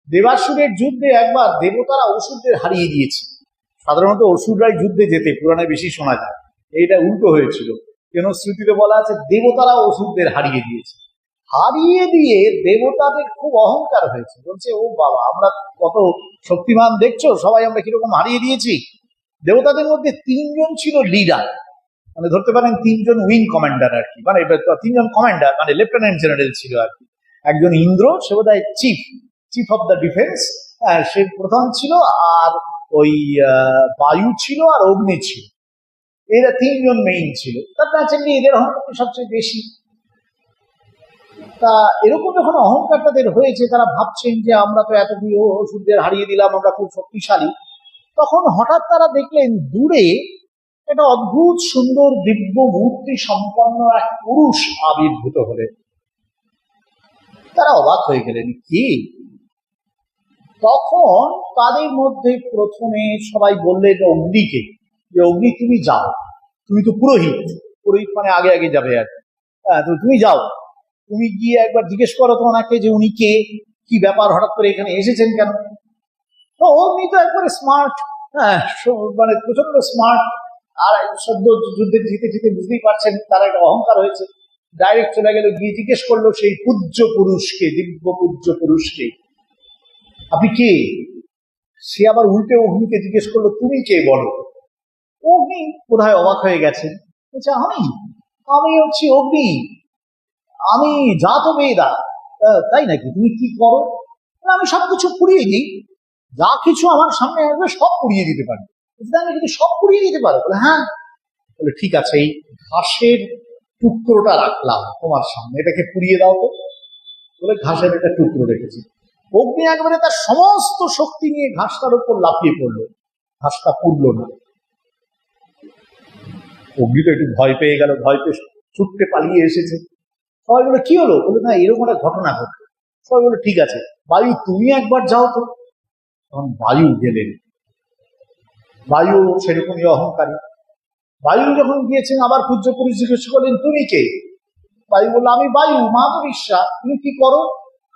দেবাসুরের যুদ্ধে একবার দেবতারা অসুরদের হারিয়ে দিয়েছে। সাধারণত অসুররাই যুদ্ধে যেতে পুরাণে বেশি শোনা যায়, এইটা উল্টো হয়েছিল। কেন শ্রুতিতে বলা আছে দেবতারা অসুরদের হারিয়ে দিয়েছে। হারিয়ে দিয়ে দেবতাদের খুব অহংকার হয়েছে, বলছে ও বাবা আমরা কত শক্তিমান দেখছো, সবাই আমরা কিরকম হারিয়ে দিয়েছি। দেবতাদের মধ্যে 3 জন ছিল লিডার, মানে ধরতে পারেন 3 জন উইং কমান্ডার আর কি, মানে 3 জন কমান্ডার মানে লেফটেন্যান্ট জেনারেল ছিল আর কি। একজন ইন্দ্র, সে বোধহয় চিফ অফ দ্য ডিফেন্স, সে প্রধান ছিল, আর ওই বায়ু ছিল আর অগ্নি ছিল। এরা 3 জন মেইন ছিল। তার ন্যাচারালি এদের অহংকার সবচেয়ে বেশি। তা এরকম যখন অহংকার তাদের হয়েছে, তারা ভাবছেন যে আমরা তো এতগুলো অসুরদের হারিয়ে দিলাম, আমরা খুব শক্তিশালী। তখন হঠাৎ তারা দেখলেন দূরে একটা অদ্ভুত সুন্দর দিব্য মূর্তি সম্পন্ন এক পুরুষ আবির্ভূত হলেন। তারা অবাক হয়ে গেলেন, কি? তখন তাদের মধ্যে প্রথমে সবাই বললেন অগ্নিকে, যে অগ্নি তুমি যাও, তুমি তো পুরোহিত, পুরোহিত মানে আগে আগে যাবে আর তো তুমি যাও, তুমি গিয়ে একবার জিজ্ঞেস করো তো ওনাকে যে উনি কে, কি ব্যাপার, হঠাৎ করে এখানে এসেছেন কেন। তো অগ্নি তো একবারে স্মার্ট, মানে প্রচন্ড স্মার্ট, আর সদ্য যুদ্ধে জিতে জিতে বুঝতেই পারছেন তার একটা অহংকার হয়েছে। ডাইরেক্ট চলে গেল, গিয়ে জিজ্ঞেস করলো সেই পূজ্য পুরুষকে, দিব্য পূজ্য পুরুষকে, আপনি কে? সে আবার উল্টে অগ্নিকে জিজ্ঞেস করলো, তুমি কে বলো। অগ্নি বোধহয় অবাক হয়ে গেছে, বলছে আমি হচ্ছি অগ্নি, আমি জাত বেদা। তাই নাকি? তুমি কি করো? আমি সবকিছু পুড়িয়ে দিই, যা কিছু আমার সামনে আসবে সব পুড়িয়ে দিতে পারি। কিন্তু সব পুড়িয়ে দিতে পারো? বলে হ্যাঁ। বলে ঠিক আছে, এই ঘাসের টুকরোটা রাখলাম তোমার সামনে, এটাকে পুড়িয়ে দাও তো। বলে ঘাসের একটা টুকরো রেখেছি। অগ্নি একবারে তার সমস্ত শক্তি নিয়ে ঘাসটার উপর লাফিয়ে পড়লো, ঘাসটা পুড়লো না। অগ্নি তো একটু ভয় পেয়ে গেল, ভয় পেয়ে ছুটতে পালিয়ে এসেছে। সবাই বলে কি হলো? বলে না, এরকম একটা ঘটনা ঘটে। সবাই বলে ঠিক আছে, বায়ু তুমি একবার যাও তো। তখন বায়ু গেলেন। বায়ু সেরকমই অহংকারী। বায়ু যখন গিয়েছেন, আবার পূজ্য পুরুষ জিজ্ঞেস করলেন, তুমি কে? বায়ু বললো, আমি বায়ু, মা মরিষা। তুমি কি করো?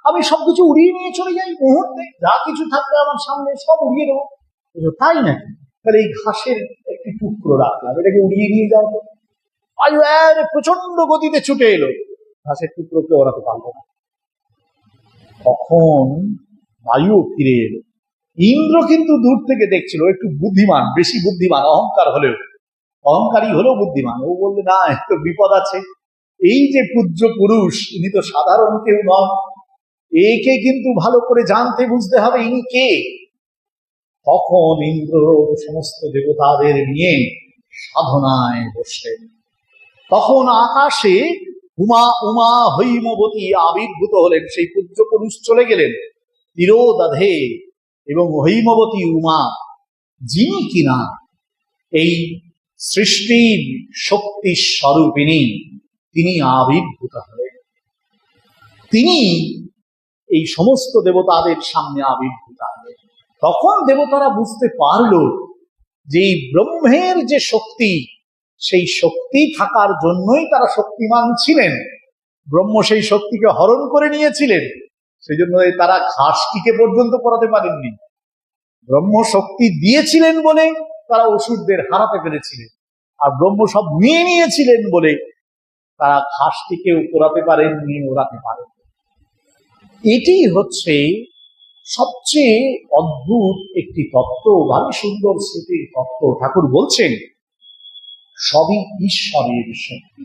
আমি সবকিছু উড়িয়ে নিয়ে চলে যাই মুহূর্তে, যা কিছু থাকবে আমার সামনে সব উড়িয়ে দেবো। তাই নাকি? তাহলে এই ঘাসের একটি টুকরো রাখলাম, এটাকে উড়িয়ে নিয়ে যাও তো। বায়ু প্রচন্ড গতিতে ছুটে এলো, ঘাসের টুকরোকে ওড়াতে পারলো না। তখন বায়ু ফিরে এলো। ইন্দ্র কিন্তু দূর থেকে দেখছিল, একটু বুদ্ধিমান, বেশি বুদ্ধিমান, অহংকারী হলেও বুদ্ধিমান। ও বললে না, একটু বিপদ আছে। এই যে পূজ্য পুরুষ, ইনি তো সাধারণ কেউ নন, একে কিন্তু ভালো করে জানতে বুঝতে হবে ইনি কে। তখন ইন্দ্র সমস্ত দেবতাদের নিয়ে সাধনায় বসলেন। তখন আকাশে উমা হৈমবতী আবির্ভূত হলেন। সেই পূজ্য পুরুষ চলে গেলেন তিরোদাধে, এবং হৈমবতী উমা, যিনি কিনা এই সৃষ্টির শক্তি স্বরূপিণী, তিনি আবির্ভূত হলেন। তিনি এই সমস্ত দেবতাদের সামনে আবির্ভূত হলেন। তখন দেবতারা বুঝতে পারল যে এই ব্রহ্মের যে শক্তি, সেই শক্তি থাকার জন্যই তারা শক্তিমান ছিলেন। ব্রহ্ম সেই শক্তিকে হরণ করে নিয়েছিলেন, সেই জন্য তারা ঘাসটিকে পর্যন্ত পড়াতে পারেননি। ব্রহ্ম শক্তি দিয়েছিলেন বলে তারা অসুরদের হারাতে পেরেছিলেন, আর ব্রহ্ম সব নিয়ে নিয়েছিলেন বলে তারা ঘাসটিকে পোড়াতে পারেননি, ওড়াতে পারেন। এটি হচ্ছে সবচেয়ে অদ্ভুত একটি তত্ত্ব, ভারী সুন্দর স্মৃতির তত্ত্ব। ঠাকুর বলছেন সবই ঈশ্বরের শক্তি,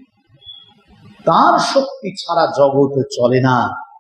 তার শক্তি ছাড়া জগৎ চলে না।